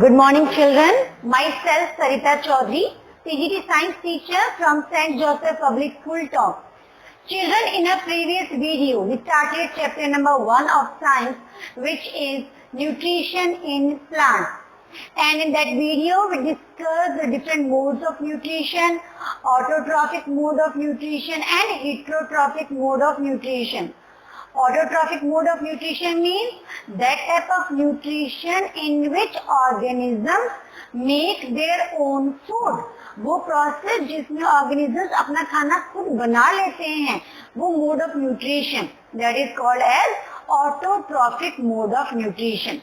Good morning, children. Myself, Sarita Chaudhary, CGT Science teacher from St. Joseph Public School, Talk. Children, in a previous video, we started chapter number 1 of science, which is nutrition in plants. And in that video, we discussed the different modes of nutrition, autotrophic mode of nutrition and heterotrophic mode of nutrition. Autotrophic mode of nutrition means that type of nutrition in which organisms make their own food. वो process जिसमें organisms अपना खाना खुद बना लेते हैं, वो mode of nutrition, that is called as autotrophic mode of nutrition.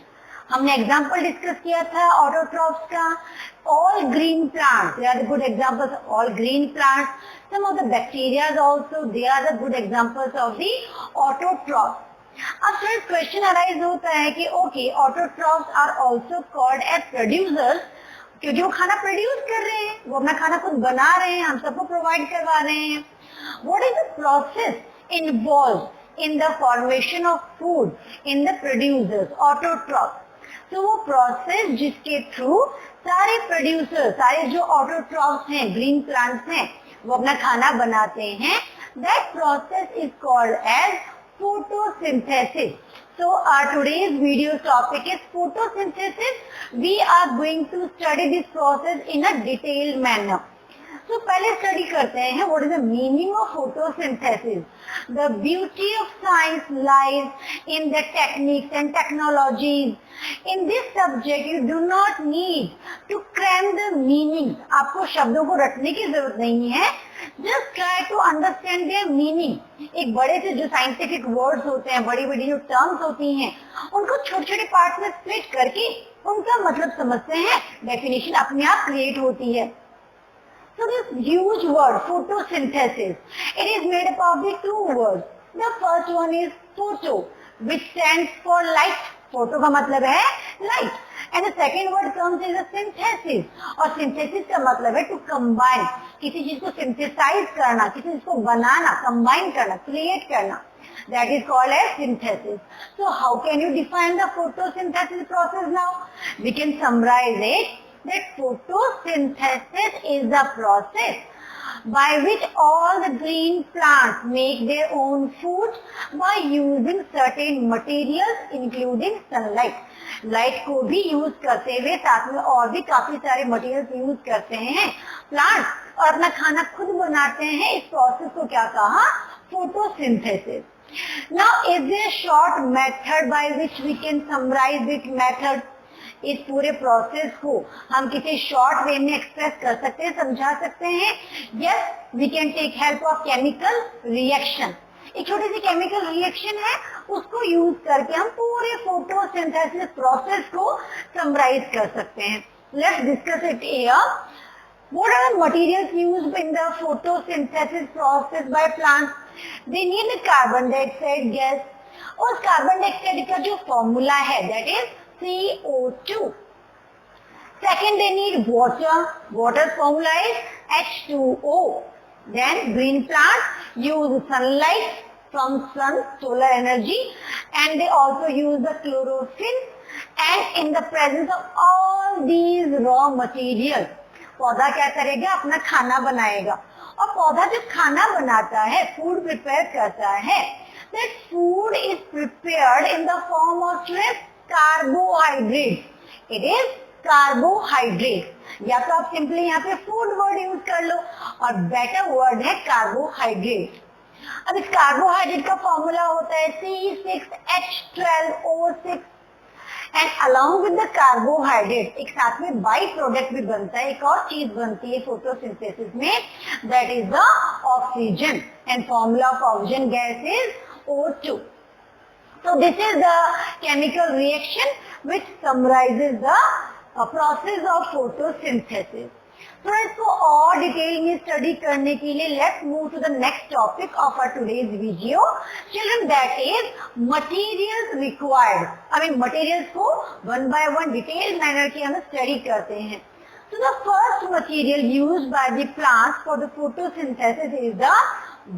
हमने एग्जांपल डिस्कस किया था ऑटोट्रॉफ्स का. All green plants, they are the good examples of all green plants. Some of the bacteria also, they are the good examples of the autotrophs. अब फिर question arise होता है कि okay, autotrophs are also called as producers, क्योंकि वो खाना produce कर रहे हैं, वो अपना खाना खुद बना रहे हैं, हम सबको प्रोवाइड करवा रहे हैं. What is the process involve in the formation of food in the producers, autotrophs? तो वो प्रोसेस जिसके थ्रू सारे प्रोड्यूसर, सारे जो ऑटोट्रॉफ्स हैं, ग्रीन प्लांट्स हैं, वो अपना खाना बनाते हैं, that process is called as photosynthesis. So our today's video topic is photosynthesis. We are going to study this process in a detailed manner. So पहले स्टडी करते हैं what is the meaning of photosynthesis. The beauty of science lies in the techniques and technologies. In this subject you do not need to cram the meaning. आपको शब्दों को रटने की जरूरत नहीं है. Just try to understand their meaning. एक बड़े से जो साइंटिफिक वर्ड्स होते हैं, बड़ी बड़ी जो टर्म्स होती हैं, उनको छोटे छोटे पार्ट में स्प्लिट करके उनका मतलब समझते हैं, डेफिनेशन अपने आप क्रिएट होती है. So this huge word photosynthesis, it is made up of the two words. The first one is photo, which stands for light. Photo का मतलब है light. And the second word comes is a synthesis. और synthesis का मतलब है to combine. किसी चीज को synthesize करना, किसी चीज को बनाना, combine करना, create करना. That is called as synthesis. So how can you define the photosynthesis process now? We can summarize it that photosynthesis is the process by which all the green plants make their own food by using certain materials including sunlight. Light को भी use करते हुए साथ में और भी काफी सारे मटेरियल्स यूज करते हैं प्लांट्स, और अपना खाना खुद बनाते हैं. इस प्रोसेस को क्या कहा? Photosynthesis. Now is there a short method by which we can summarize this method? इस पूरे प्रोसेस को हम किसी शॉर्ट वे में एक्सप्रेस कर सकते हैं, समझा सकते हैं. Yes, we can take help of chemical reaction. एक छोटी सी केमिकल रिएक्शन है, उसको यूज करके हम पूरे फोटोसिंथेसिस प्रोसेस को समराइज कर सकते हैं. Let's discuss it here. What are the materials used in the photosynthesis process by plants? They need the carbon dioxide gas. और कार्बन डाइऑक्साइड का जो फॉर्मूला है that is CO2. Second, they need water. Water formula is H2O. Then green plants use sunlight from sun, solar energy, and they also use the chlorophyll. And in the presence of all these raw materials, पौधा क्या करेगा? अपना खाना बनाएगा. और पौधा जब खाना बनाता है, फूड प्रिपेयर करता है, that food is prepared in the form of carbohydrate. It is carbohydrate. या तो आप सिंपली यहाँ पे फूड वर्ड यूज कर लो, और बेटर वर्ड है कार्बोहाइड्रेट. अब इस कार्बोहाइड्रेट का फॉर्मूला होता है C6H12O6. And along with the carbohydrate एक साथ में बाई प्रोडक्ट भी बनता है, एक और चीज बनती है फोटोसिंथेसिस में, that is the oxygen. And formula of oxygen gas is O2. So this is the chemical reaction which summarizes the process of photosynthesis. So इसको और डिटेल में स्टडी करने के लिए let's move to the next topic of our today's video. Children, that is materials required. I mean materials को one by one detailed manner की हम study करते हैं. So the first material used by the plants for the photosynthesis is the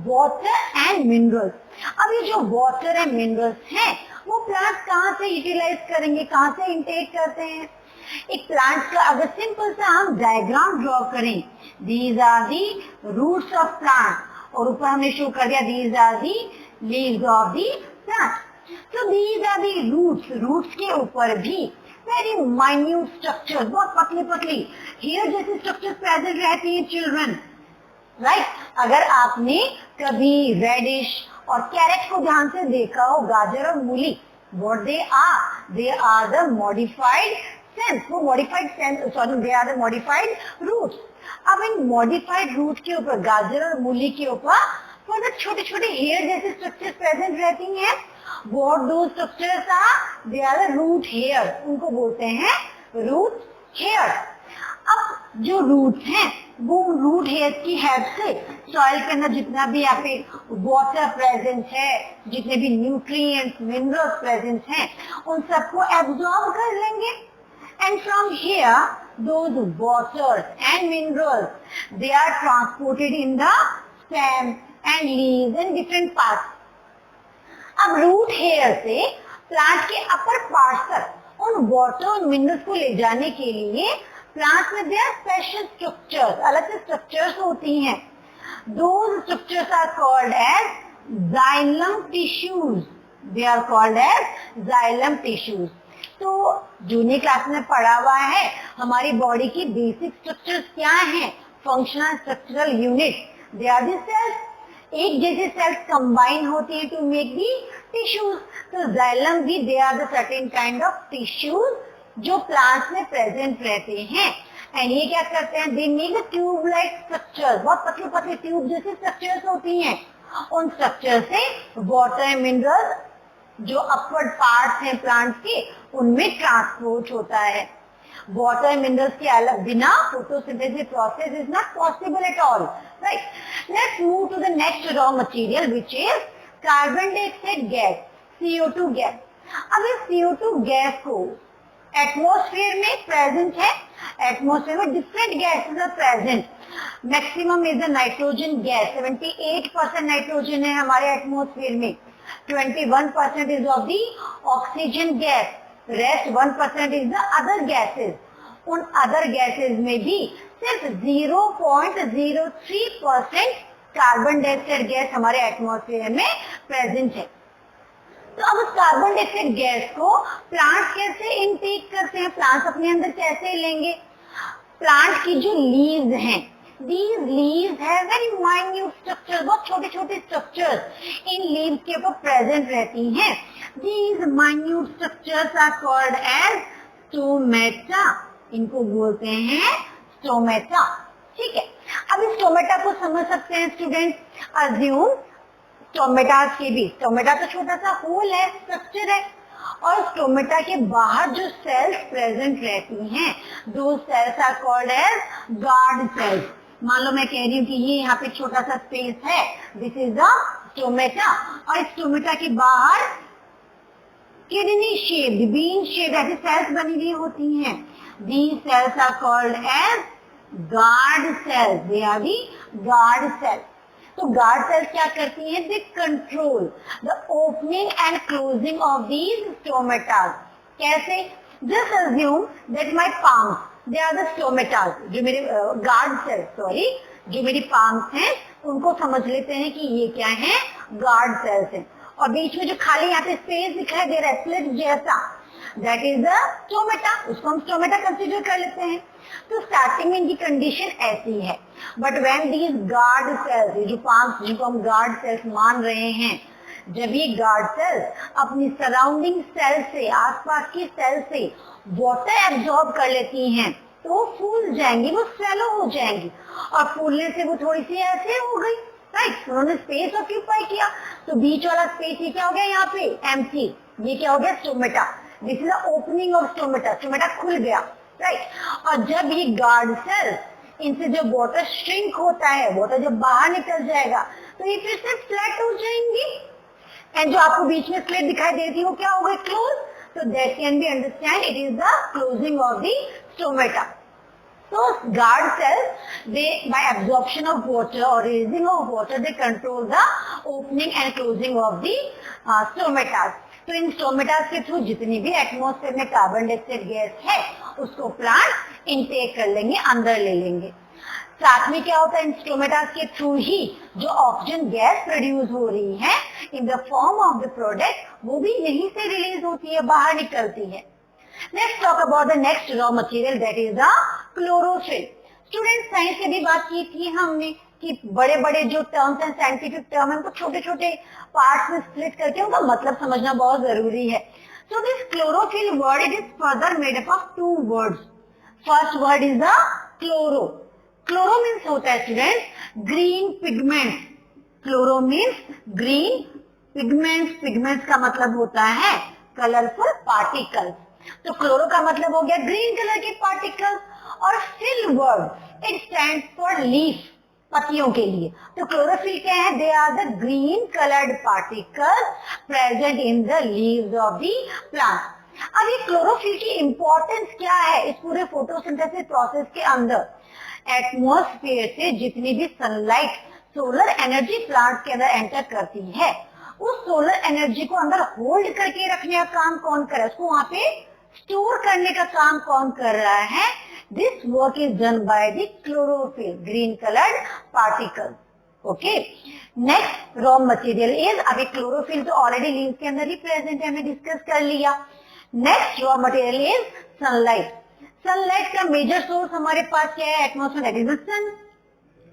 water and minerals. अब ये जो water and minerals हैं, वो प्लांट्स कहाँ से यूटिलाइज करेंगे, कहाँ से इनटेक करते हैं? एक प्लांट का अगर सिंपल सा हम डायग्राम ड्रॉ करें, these are the roots of plant, और ऊपर हमने शो कर दिया these are the leaves of the plant. तो these are the roots, roots के ऊपर भी वेरी माइन्यूट स्ट्रक्चर, बहुत पतली पतली हेयर जैसी स्ट्रक्चर प्रेजेंट रहती है चिल्ड्रन, राइट। अगर आपने कभी रेडिश और कैरेट को ध्यान से देखा हो, गाजर और मूली, what they are the modified cells, वो modified cells, sorry, they are the modified roots। अब इन modified root के ऊपर, गाजर और मूली के ऊपर बहुत छोटे छोटे हेयर जैसे स्ट्रक्चर प्रेजेंट रहती हैं। what those structures are, they are the root hair, उनको बोलते हैं root hair। अब जो रूट हैं वो रूट हेयर की हेल्प से सॉइल के अंदर जितना भी यहाँ पे वाटर प्रेजेंट है, जितने भी न्यूट्रिएंट्स मिनरल्स प्रेजेंट हैं, उन सबको एब्जॉर्ब कर लेंगे। And from here those waters and minerals they are transported in the stem and leaves and different parts. अब रूट हेयर से प्लांट के अपर पार्ट तक उन वाटर और मिनरल्स को ले जाने के लिए प्लांट में देयर स्पेशल स्ट्रक्चर्स, अलग से स्ट्रक्चर्स होती हैं। Those structures are called as xylem tissues, they are called as xylem tissues. तो जूनियर क्लास में पढ़ा हुआ है हमारी बॉडी की बेसिक स्ट्रक्चर्स क्या हैं, functional structural unit, they are the cells. एक जैसे सेल्स कंबाइन होती है टू मेक दी टिश्यूज। तो जाइलम भी they are the certain kind of tissues जो प्लांट्स में प्रेजेंट रहते हैं। एंड ये क्या करते हैं, they make the tube like structures, बहुत पतले पतले ट्यूब जैसी स्ट्रक्चर्स होती हैं। उन स्ट्रक्चर से वाटर एंड मिनरल्स जो अपवर्ड पार्ट्स हैं प्लांट के, उनमें ट्रांसपोर्ट होता है। वाटर एंड मिनरल्स के अलग बिना photosynthesis process is not possible at all, right. Let's move to the next raw material which is carbon dioxide gas, CO2 gas. अब इस CO2 गैस को एटमॉस्फेयर में प्रेजेंट है, एटमॉस्फेयर में different gases are present. Maximum is the nitrogen gas, 78% nitrogen है हमारे atmosphere में, 21% is of the oxygen gas, rest 1% is the other gases. उन अदर गैसेस में भी सिर्फ 0.03% कार्बन डाइऑक्साइड गैस हमारे एटमॉस्फेयर में प्रेजेंट है। तो अब उस कार्बन डाइऑक्साइड गैस को प्लांट कैसे इनटेक करते हैं, प्लांट्स अपने अंदर कैसे लेंगे। प्लांट की जो लीव्स हैं, these leaves have very minute structures, बहुत छोटे छोटे स्ट्रक्चर्स इन लीव्स के ऊपर प्रेजेंट रहती हैं। These minute structures are called as stomata, इनको बोलते हैं स्टोमेटा, ठीक है। अब इस स्टोमेटा को समझ सकते हैं स्टूडेंट। अज्यूम स्टोमेटा के भी, स्टोमेटा तो छोटा सा होल है, स्ट्रक्चर है, और स्टोमेटा के बाहर जो सेल्स प्रेजेंट रहती हैं, दो cells are called as guard cells. मान लो मैं कह रही हूँ कि ये यहाँ पे छोटा सा स्पेस है, दिस इज द स्टोमेटा, और स्टोमेटा के बाहर किडनी शेप्ड, बीन शेप्ड ऐसी सेल्स बनी हुई होती हैं। These cells are called as guard cells, they are the guard cells. तो गार्ड सेल्स क्या करती हैं, they control the opening and closing of these stomatas. कैसे, just assume that my palms, they are the stomatas, जो मेरे guard cells, sorry, जो मेरी palms हैं उनको समझ लेते हैं कि ये क्या है, गार्ड सेल्स हैं। और बीच में जो खाली यहाँ पे स्पेस दिखाई दे रहा है स्लिट जैसा, दैट इज द स्टोमेटा, उसको हम स्टोमेटा कंसीडर कर लेते हैं। तो स्टार्टिंग में इनकी कंडीशन ऐसी है, but when these guard cells, जो पाम्स जिनको हम गार्ड सेल्स मान रहे हैं, जब ये गार्ड सेल्स अपनी सराउंडिंग सेल से, आसपास की सेल से वाटर एब्जॉर्ब कर लेती हैं, तो वो फूल जाएंगी, वो स्वेलो हो जाएंगी, और फूलने से वो थोड़ी सी ऐसे हो गई, राइट, उन्होंने स्पेस ऑक्यूपाई किया। तो बीच वाला स्पेस ये क्या हो गया, यहाँ पे एम्प्टी, ये क्या हो गया, stomata. This is the opening of stomata, stomata खुल गया, राइट। और जब ये गार्ड सेल, इनसे जब वाटर श्रिंक होता है, वाटर जब बाहर निकल जाएगा, तो ये फिर से फ्लैट हो जाएंगी, एंड जो आपको बीच में स्लिट दिखाई दे रही थी वो क्या हो गई, close. So that can be understand it is the closing of the stomata. So guard cells, they by absorption of water or releasing of water, they control the opening and closing of the stomata. तो इन stomata के through जितनी भी atmosphere में carbon dioxide gas है उसको plant intake कर लेंगे, अंदर ले लेंगे। साथ में क्या होता है, इन स्टोमेटा के थ्रू ही जो ऑक्सीजन गैस प्रोड्यूस हो रही है in the form of the product, वो भी यहीं से रिलीज होती है, बाहर निकलती है। Let's talk about the next raw material, that is the chlorophyll. Student, science में भी बात की थी हमने कि बड़े बड़े जो टर्म्स हैं, साइंटिफिक टर्म है, उनको छोटे छोटे पार्ट्स में स्प्लिट करके उनका मतलब समझना बहुत जरूरी है। So this chlorophyll word, it is further made up of two words. First word is the chloro. Chloro means होता है student green pigment. Chloro means green pigments. Pigments का मतलब होता है कलरफुल पार्टिकल्स। तो क्लोरो का मतलब हो गया ग्रीन कलर के पार्टिकल्स। और phyll word, it stands for leaf, पत्तियों के लिए। तो क्लोरोफिल क्या है, they are the green coloured particles present in the leaves of the plant. अब ये क्लोरोफिल की इंपॉर्टेंस क्या है इस पूरे फोटोसिंथेसिस प्रोसेस के अंदर। एटमॉस्फेयर से जितनी भी सनलाइट, सोलर एनर्जी प्लांट के अंदर एंटर करती है, उस सोलर एनर्जी को अंदर होल्ड करके रखने का काम कौन कर रहा है, उसको वहां पे स्टोर करने का काम कौन कर रहा है। This work is done by the chlorophyll, green coloured particle. Okay, next raw material is, अभी क्लोरोफिल तो ऑलरेडी लीव्स के अंदर ही प्रेजेंट है, हमने डिस्कस कर लिया। Next raw material is sunlight. Sunlight का मेजर सोर्स हमारे पास क्या है, एटमॉस्फेयर, दैट इज द सन।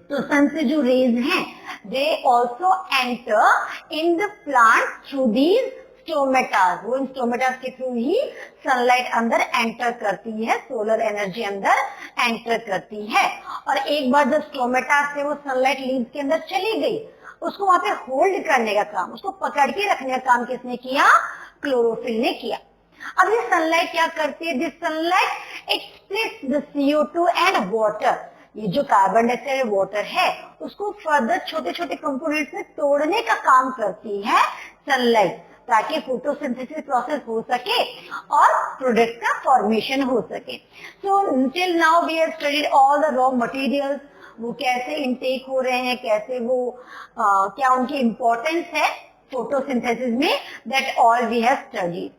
तो सन से जो रेज हैं, they also enter in the plant through these stomatas. वो इन स्टोमेटास के थ्रू ही सनलाइट अंदर एंटर करती है, सोलर एनर्जी अंदर एंटर करती है। और एक बार जब स्टोमेटास से वो सनलाइट लीव्स के अंदर चली गई, उसको वहां पे होल्ड करने का काम, उसको पकड़ के रखने का काम किसने किया, क्लोरोफिल ने किया। अब ये सनलाइट क्या करती है, this sunlight it splits the CO2 and water. ये जो कार्बन डाइऑक्साइड वाटर है, उसको फर्दर छोटे छोटे कंपोनेंट्स में तोड़ने का काम करती है सनलाइट, ताकि फोटोसिंथेसिस प्रोसेस हो सके और प्रोडक्ट का फॉर्मेशन हो सके। So till now we have studied all the raw materials, वो कैसे इनटेक हो रहे हैं, कैसे वो क्या उनकी इंपॉर्टेंस है फोटोसिंथेसिस में, that all we have studied.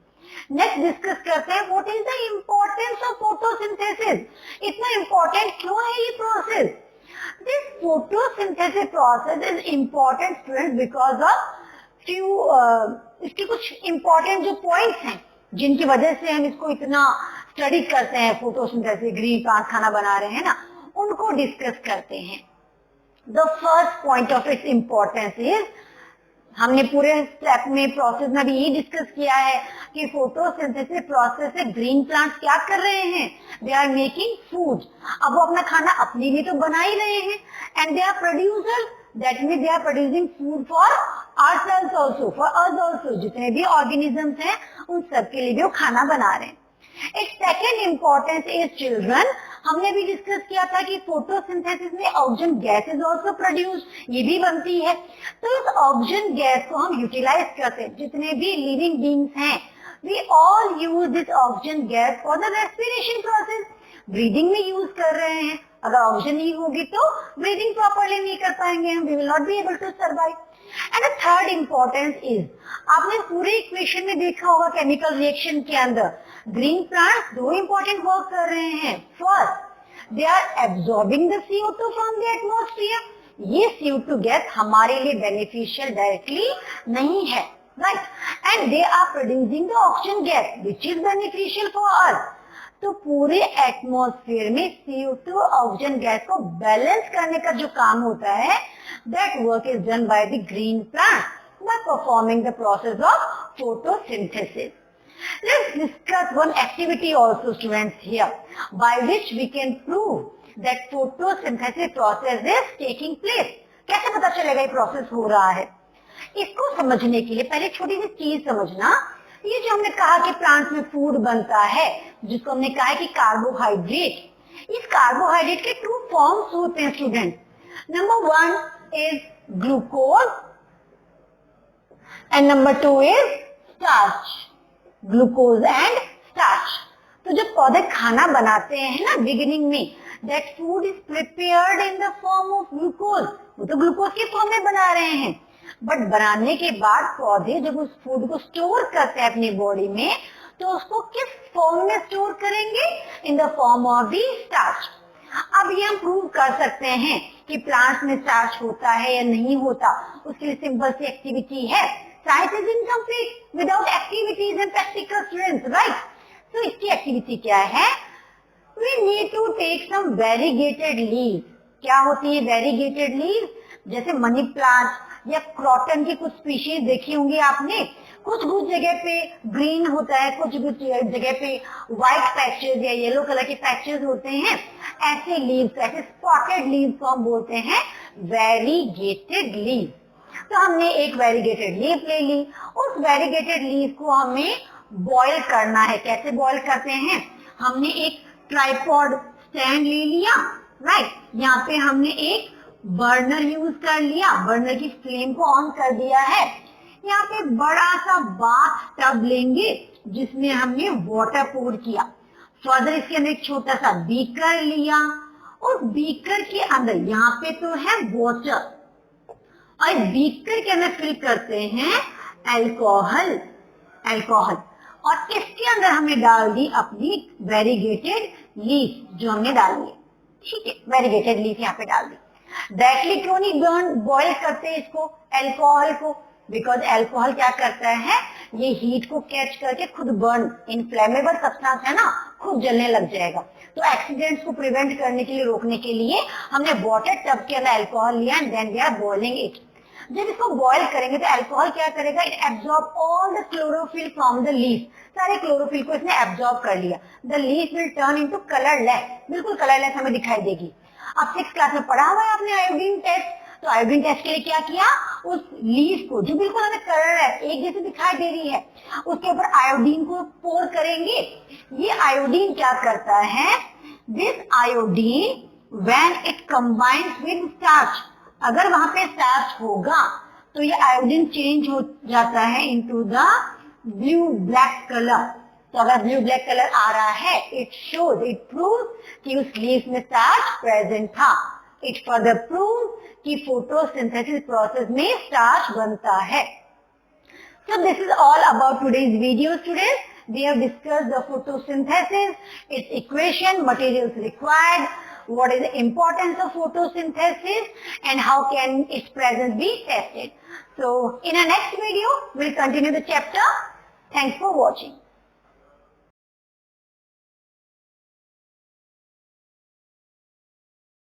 Next discuss करते हैं what is the importance of photosynthesis. इतना इम्पोर्टेंट क्यों है ये process. This photosynthesis process is important student because of few, इसके कुछ इम्पोर्टेंट जो पॉइंट्स हैं जिनकी वजह से हम इसको इतना स्टडी करते हैं, फोटोसिंथेसिस, ग्रीन प्लांट खाना बना रहे हैं ना, उनको डिस्कस करते हैं। The first point of its importance is, हमने पूरे स्टेप में प्रोसेस में भी ये डिस्कस किया है कि फोटोसिंथेसिस प्रोसेस से ग्रीन प्लांट्स क्या कर रहे हैं, दे आर मेकिंग फूड। अब वो अपना खाना अपने लिए तो बना ही रहे हैं, and they are producers, that means they are producing food for ourselves also, for us also। जितने भी ऑर्गेनिजम्स हैं उन सबके लिए भी वो खाना बना रहे हैं। एक सेकेंड इम्पोर्टेंस इज चिल्ड्रन, हमने भी डिस्कस किया था कि फोटोसिंथेसिस में oxygen gas is also produce, ये भी बनती है। तो इस ऑक्सीजन गैस को हम यूटिलाइज करते हैं, जितने भी लिविंग बींग्स हैं, we all use this oxygen gas for the respiration process. Breathing में यूज कर रहे हैं, अगर ऑक्सीजन नहीं होगी तो ब्रीदिंग प्रॉपरली नहीं कर पाएंगे हम, we will not be able to survive. And the third importance is, आपने पूरे इक्वेशन में देखा होगा केमिकल रिएक्शन के अंदर ग्रीन प्लांट्स दो इंपॉर्टेंट वर्क कर रहे हैं। First, they are absorbing the CO2 from the atmosphere. ये CO2 गैस हमारे लिए बेनिफिशियल डायरेक्टली नहीं है, right, and they are producing the oxygen gas which is beneficial for us. तो पूरे एटमॉस्फेयर में CO2 ऑक्सीजन गैस को बैलेंस करने का जो काम होता है, that work is done by the green plant by performing the process of photosynthesis. Let's discuss one activity also students here, by which we can prove that photosynthesis process is taking place. कैसे पता चलेगा ये process हो रहा है, इसको समझने के लिए पहले छोटी सी चीज समझना। ये जो हमने कहा कि प्लांट्स में फूड बनता है, जिसको हमने कहा है कि कार्बोहाइड्रेट, इस कार्बोहाइड्रेट के टू फॉर्म्स होते हैं student. Number one is glucose and number two is starch, glucose and starch। तो जब पौधे खाना बनाते हैं ना बिगिनिंग में, that food is prepared in the form of glucose, वो तो ग्लूकोज के फॉर्म में बना रहे हैं, बट बनाने के बाद पौधे जब उस फूड को स्टोर करते हैं अपनी बॉडी में, तो उसको किस फॉर्म में स्टोर करेंगे? In the form of the starch. अब ये हम प्रूव कर सकते हैं कि प्लांट्स में स्टार्च होता है या नहीं होता। उसके लिए सिंपल सी एक्टिविटी है। Science is incomplete without activities and practical students, right? तो इसकी एक्टिविटी क्या है? We need to take some variegated leaves. क्या होती है variegated leaves? जैसे मनी प्लांट या क्रॉटन की कुछ स्पीशीज देखी होंगी आपने। कुछ जगह पे ग्रीन होता है, कुछ जगह पे व्हाइट पैचेस या येलो कलर के पैचेस होते हैं। ऐसे लीव्स, ऐसे स्पॉटेड लीव्स को हम बोलते हैं वेरीगेटेड लीव। तो हमने एक वेरीगेटेड लीव ले ली। उस वेरीगेटेड लीव को हमें बॉईल करना है। कैसे बॉईल करते हैं? हमने एक ट्राइपॉड स्टैंड ले लिया, राइट? यहाँ पे हमने एक बर्नर यूज कर लिया, बर्नर की फ्लेम को ऑन कर दिया है। यहाँ पे बड़ा सा बाथ टब लेंगे जिसमें हमने वाटर पोर किया। फर्दर इसके अंदर एक छोटा सा बीकर लिया। उस बीकर के अंदर यहाँ पे तो है वाटर और इस बीकर के अंदर फिल करते हैं अल्कोहल। और इसके अंदर हमने डाल दी अपनी वेरीगेटेड लीफ जो हमने डाली है, ठीक है? वेरीगेटेड लीफ यहाँ पे डाल दी। डायरेक्टली क्यों नहीं बॉईल करते इसको, अल्कोहल को? बिकॉज अल्कोहल क्या करता है, ये हीट को कैच करके खुद बर्न, इनफ्लेमेबल सब्सटेंस है ना, खुद जलने लग जाएगा। तो एक्सीडेंट्स को प्रिवेंट करने के लिए, रोकने के लिए हमने वाटर टब के अंदर अल्कोहल लिया and then we are boiling it. जब इसको बॉईल करेंगे तो अल्कोहल क्या करेगा? It absorb all the chlorophyll from the leaf. सारे क्लोरोफिल को इसने एब्जॉर्ब कर लिया। The leaf will turn into colourless, बिल्कुल कलरलेस हमें दिखाई देगी। अब 6th क्लास में पढ़ा हुआ है आपने आयोडीन टेस्ट। तो आयोडीन टेस्ट के लिए क्या किया? उस लीफ को जो बिल्कुल हमें कलरलेस एक जैसे दिखाई दे रही है, उसके ऊपर आयोडीन को पोर करेंगे। ये आयोडीन क्या करता है? This iodine when it combines with starch, अगर वहां पे स्टार्च होगा तो ये आयोडीन चेंज हो जाता है into the blue black colour. तो अगर ब्लू ब्लैक कलर आ रहा है, इट शोज, इट प्रूव कि उस लीफ में स्टार्च प्रेजेंट था। इट फर्दर प्रूव कि फोटोसिंथेसिस प्रोसेस में स्टार्च बनता है। So this is all about today's video, students. We have discussed the photosynthesis, its equation, materials required, what is the importance of photosynthesis, and how can its presence be tested. So in our next video, we'll continue the chapter. Thanks for watching.